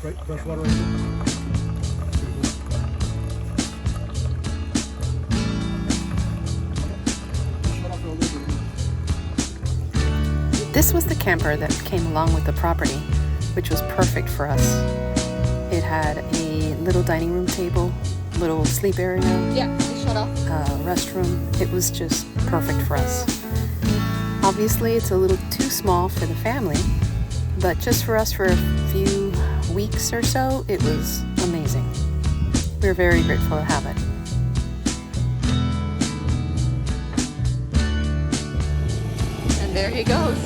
Right, fresh water right there. Shut off a little bit. This was the camper that came along with the property, which was perfect for us. It had a little dining room table, little sleep area, Shut off. restroom. It was just perfect for us. Obviously, it's a little too small for the family, but just for us for a few weeks or so, it was amazing. We're very grateful to have it. And there he goes.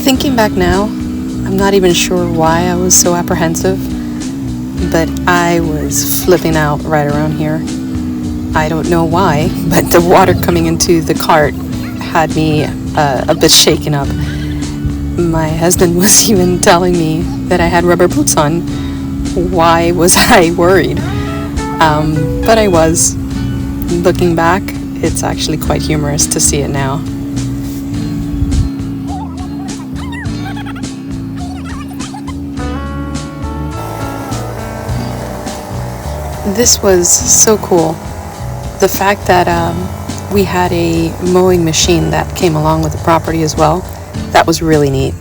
Thinking back now, I'm not even sure why I was so apprehensive, but I was flipping out right around here. I don't know why, but the water coming into the cart had me a bit shaken up. My husband was even telling me that I had rubber boots on. Why was I worried? But I was. Looking back, it's actually quite humorous to see it now. This was so cool. The fact that we had a mowing machine that came along with the property as well, that was really neat.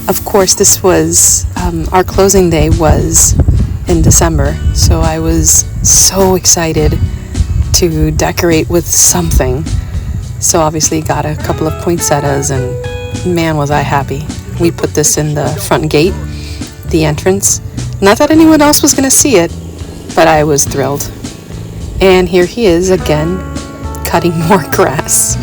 Of course, this was, our closing day was in December, so I was so excited to decorate with something. So obviously got a couple of poinsettias, and man was I happy. We put this in the front gate, the entrance. Not that anyone else was going to see it, but I was thrilled. And here he is again, cutting more grass.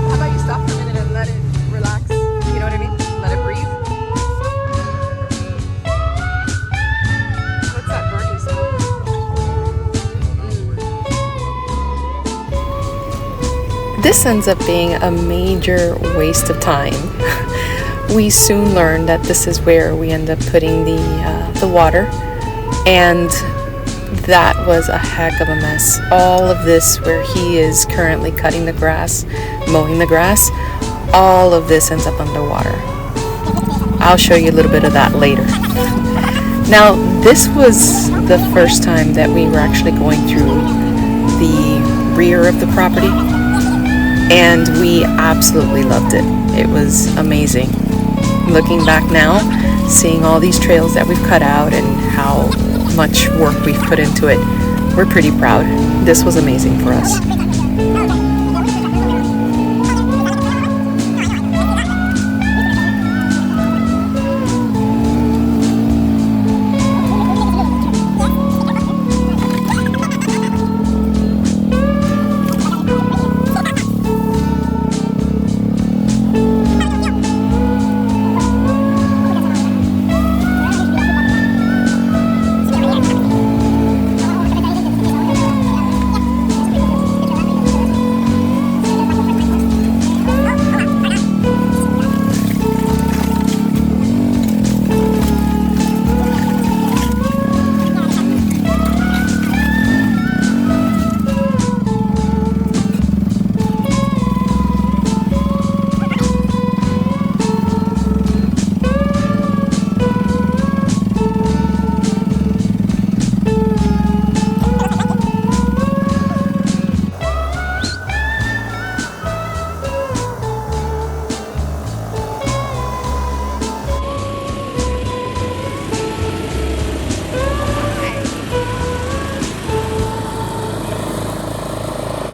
How about you stop for a minute and let it relax? You know what I mean? Let it breathe. What's that birdie sound? This ends up being a major waste of time. We soon learned that this is where we end up putting the water, and that was a heck of a mess. All of this where he is currently cutting the grass, mowing the grass, all of this ends up underwater. I'll show you a little bit of that later. Now, this was the first time that we were actually going through the rear of the property, and we absolutely loved it. It was amazing. Looking back now, seeing all these trails that we've cut out and how much work we've put into it, we're pretty proud. This was amazing for us.